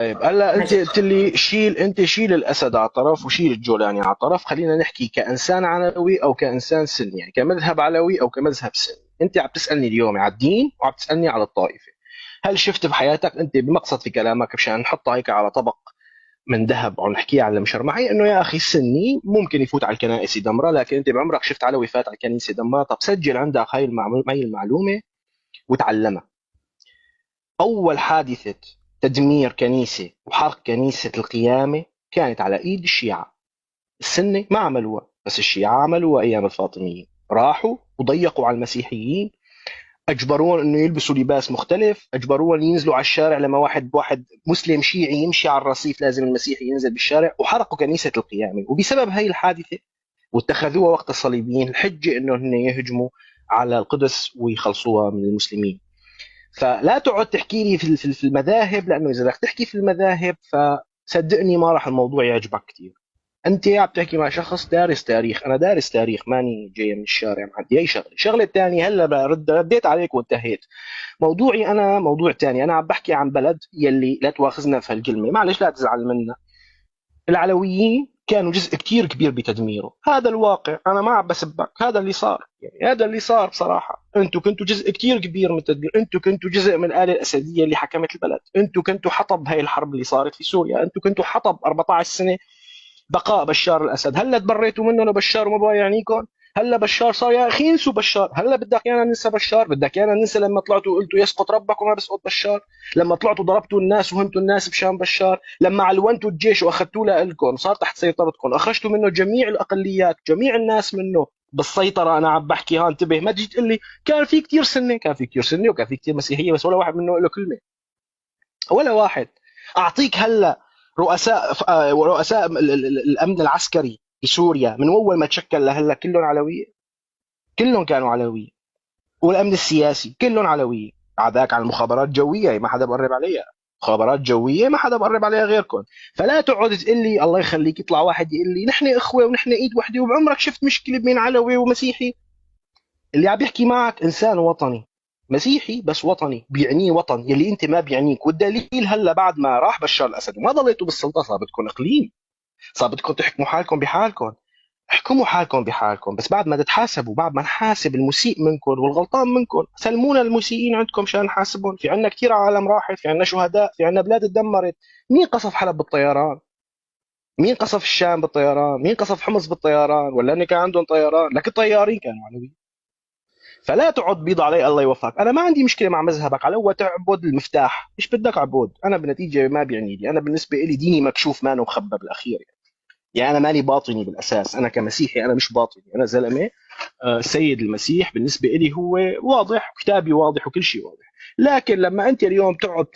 طيب هلا انت ماشي. قلت لي شيل الاسد على طرف وشيل الجولاني على طرف. خلينا نحكي كانسان علوي او كانسان سني، يعني كمذهب علوي او كمذهب سني. انت عم تسالني اليوم على الدين وعم تسالني على الطائفه. هل شفت بحياتك انت بمقصد في كلامك مشان نحطها هيك على طبق من ذهب او نحكيها على مشرمحي انه يا اخي السني ممكن يفوت على الكنائس يدمرها، لكن انت بعمرك شفت علوي فات على الكنيسه يدمرها؟ طب سجل عندك هاي المعلومه وتعلمها. أول حادثة تدمير كنيسة وحرق كنيسة القيامة كانت على إيد الشيعة. السنة ما عملوها، بس الشيعة عملوها أيام الفاطميين. راحوا وضيقوا على المسيحيين، أجبروهم إنه يلبسوا لباس مختلف، أجبروهم ينزلوا على الشارع. لما واحد مسلم شيعي يمشي على الرصيف لازم المسيحي ينزل بالشارع، وحرقوا كنيسة القيامة. وبسبب هاي الحادثة واتخذوها وقت الصليبيين الحجة إنه هن يهجموا على القدس ويخلصوها من المسلمين. فلا تقعد تحكي لي في المذاهب، لانه اذا بدك تحكي في المذاهب فصدقني ما راح الموضوع يعجبك كثير. انت عم تحكي مع شخص دارس تاريخ، انا دارس تاريخ ماني جاي من الشارع. ما عندي اي شغله الثانيه. هلا رديت عليك وانتهيت. موضوعي انا موضوع ثاني. انا عم بحكي عن بلد يلي لا تواخذنا في هالكلمه، معلش لا تزعل منا. العلويين كانوا جزء كتير كبير بتدميره. هذا الواقع، انا ما عم بسبك، هذا اللي صار. يعني هذا اللي صار بصراحه. انتم كنتوا جزء كتير كبير من التدمير، انتم كنتوا جزء من الآلة الأسدية اللي حكمت البلد، انتم كنتوا حطب هاي الحرب اللي صارت في سوريا، انتم كنتوا حطب 14 سنه بقاء بشار الاسد. هلا تبريتوا منه لبشار وما بقى يعنيكم. هلا بشار صار، يا اخي انسوا بشار. هلا بدك ايانا ننسى بشار؟ بدك ايانا ننسى لما طلعتوا وقلتوا يسقط ربك وما بيسقط بشار؟ لما طلعتوا ضربتوا الناس وهنتوا الناس بشان بشار؟ لما علونتوا الجيش واخذتوه لكم صار تحت سيطرتكم، اخرجتوا منه جميع الاقليات، جميع الناس منه بالسيطره. انا عم بحكي ها، انتبه ما تجي تقول لي كان في كثير سنه. كان في كثير سنه وكان في كثير مسيحيه، بس ولا واحد منه له كلمه، ولا واحد. اعطيك هلا رؤساء الامن العسكري في سوريا من اول ما تشكل لهلا كلهم علويه، كلهم كانوا علويه. والامن السياسي كلهم علويه. عداك عن المخابرات الجويه ما حدا بقرب عليها. مخابرات جويه ما حدا بقرب عليها غيركم. فلا تقعد تقول لي الله يخليك يطلع واحد يقول لي نحن اخوه ونحن ايد وحده وبعمرك شفت مشكله بين علوي ومسيحي. اللي عم يحكي معك انسان وطني مسيحي بس وطني، بيعنيه وطن يلي انت ما بيعنيك. والدليل هلا بعد ما راح بشار الاسد وما ضليتوا بالسلطه صار بدكم اقليم، صار بدكم تحكموا حالكم بحالكم. احكموا حالكم بحالكم، بس بعد ما تتحاسبوا، بعد ما نحاسب المسيء منكم والغلطان منكم، سلمونا المسيئين عندكم مشان نحاسبهم. في عندنا كثير عالم راحت، في عندنا شهداء، في عندنا بلاد اتدمرت. مين قصف حلب بالطيران؟ مين قصف الشام بالطيران؟ مين قصف حمص بالطيران؟ ولا انه كان عندهم طيران؟ لكن طيارين كانوا علويين. فلا تقعد بيض علي الله يوفقك. انا ما عندي مشكله مع مذهبك، على هو تعبد المفتاح، ايش بدك عبود؟ انا بالنتيجه ما بيعني لي. انا بالنسبه لي ديني مكشوف ما مخبى بالاخير. يعني انا مالي باطني بالاساس، انا كمسيحي انا مش باطني، انا زلمه. السيد المسيح بالنسبه لي هو واضح، كتابي واضح وكل شيء واضح. لكن لما انت اليوم تقعد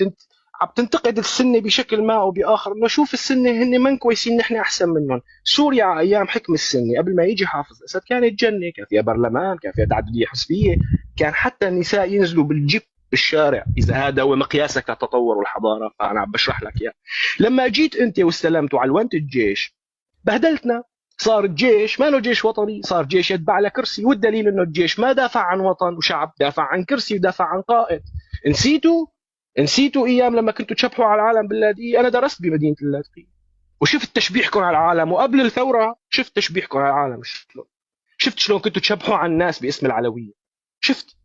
عم تنتقد السنه بشكل ما او باخر، انه شوف السنه هن من كويسين نحن احسن منهم. سوريا على ايام حكم السنه قبل ما يجي حافظ الاسد كانت جنه، كان فيها برلمان، كان فيها تعدديه حزبيه، كان حتى النساء ينزلوا بالجيب بالشارع. اذا هذا هو مقياسك للتطور والحضاره فانا عم بشرح لك اياه. لما جيت انت واستلمت وعلونت الجيش بهدلتنا. صار الجيش ما له جيش وطني، صار جيش يتبع لكرسي. والدليل انه الجيش ما دافع عن وطن وشعب، دافع عن كرسي ودافع عن قائد. نسيتوا؟ نسيتوا ايام لما كنتوا تشبحوا على العالم باللاذقيه؟ انا درست بمدينه اللاذقيه وشفت تشبيحكم على العالم، وقبل الثوره شفت تشبيحكم على العالم شلون. شفت شلون كنتوا تشبحوا على الناس باسم العلويه. شفت،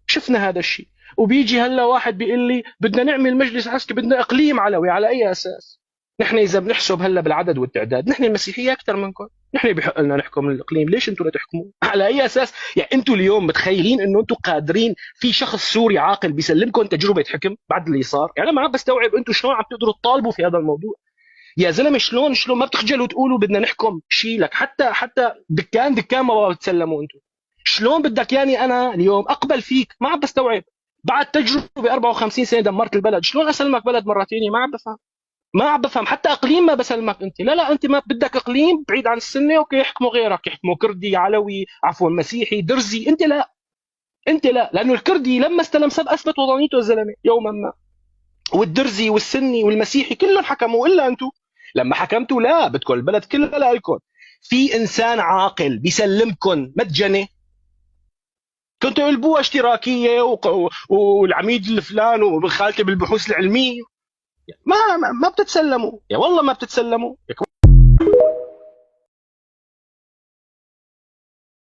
شفنا هذا الشيء. وبيجي هلا واحد بيقول لي بدنا نعمل مجلس عسكري، بدنا اقليم علوي. على اي اساس؟ نحن اذا بنحسب هلا بالعدد والتعداد نحن المسيحيه اكثر منكم، نحن بحق لنا نحكم الاقليم، ليش انتم لا تحكموا؟ على اي اساس؟ يعني انتم اليوم متخيلين انه انتم قادرين في شخص سوري عاقل بيسلمكم تجربه حكم بعد اللي صار؟ يعني انا ما عم بستوعب انتم شلون عم تقدروا تطالبوا في هذا الموضوع. يا زلمه شلون ما بتخجلوا تقولوا بدنا نحكم شيء لك؟ حتى دكان ما بتسلموا انتم. شلون بدك يعني انا اليوم اقبل فيك؟ ما عم بستوعب. بعد تجربه 54 سنه دمرت البلد، شلون اسلمك بلد مره ثانيه؟ ما عم بفهم. ما عم بفهم. حتى اقليم ما بسلمك انت. لا انت ما بدك اقليم بعيد عن السنه، اوكي يحكموا غيرك، يحكموا كردي، علوي، عفوا مسيحي، درزي. انت لا، انت لا، لانه الكردي لما استلم سب اثبت وطنيته الزلمه يوما ما. والدرزي والسني والمسيحي كلهم حكموا الا انتم. لما حكمتوا لا، بدكم البلد كلها لكم. في انسان عاقل بيسلمكم مجاني؟ كنتوا قلبوها اشتراكيه والعميد الفلان وخالتي بالبحوث العلميه. ما بتتسلموا، يا والله ما بتتسلموا.